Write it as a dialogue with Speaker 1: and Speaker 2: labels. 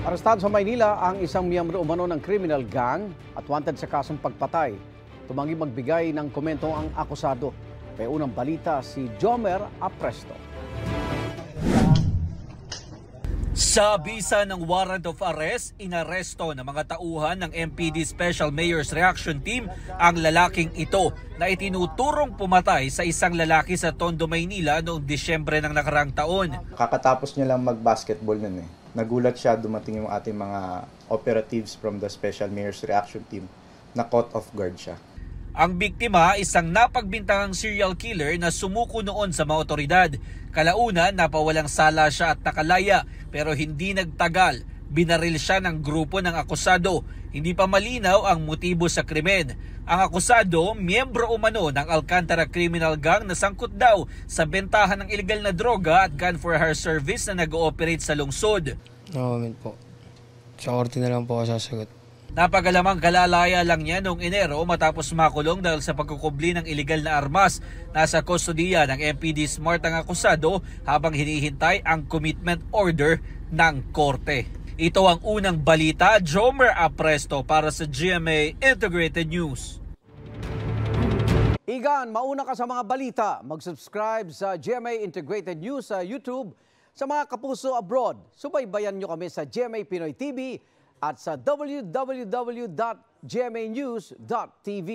Speaker 1: Arestado sa Maynila ang isang miyembro umano ng criminal gang at wanted sa kasong pagpatay. Tumanggi magbigay ng komento ang akusado. May unang balita si Jomer Apresto.
Speaker 2: Sa bisa ng warrant of arrest, inaresto ng mga tauhan ng MPD Special Mayor's Reaction Team ang lalaking ito na itinuturong pumatay sa isang lalaki sa Tondo, Maynila noong Disyembre ng nakarang taon.
Speaker 3: Kakatapos niya lang mag-basketball nun eh. Nagulat siya, dumating yung ating mga operatives from the Special Mayor's Reaction Team na caught off guard siya.
Speaker 2: Ang biktima, isang napagbintangang serial killer na sumuko noon sa mga otoridad. Kalaunan, napawalang sala siya at nakalaya pero hindi nagtagal. Binaril siya ng grupo ng akusado. Hindi pa malinaw ang motibo sa krimen. Ang akusado, miyembro umano ng Alcantara Criminal Gang na sangkot daw sa bentahan ng illegal na droga at gun for hire service na nag-ooperate sa lungsod.
Speaker 4: No comment po. Sa korte na lang po ako sasagot.
Speaker 2: Napagalamang kalalaya lang niya noong Enero matapos makulong dahil sa pagkukubli ng iligal na armas. Nasa kustodiya ng MPD Smart ang akusado habang hinihintay ang commitment order ng korte. Ito ang unang balita. Jomer Apresto para sa GMA Integrated News.
Speaker 1: Igan, mauna ka sa mga balita. Mag-subscribe sa GMA Integrated News sa YouTube. Sa mga kapuso abroad, subaybayan nyo kami sa GMA Pinoy TV at sa www.gmanews.tv.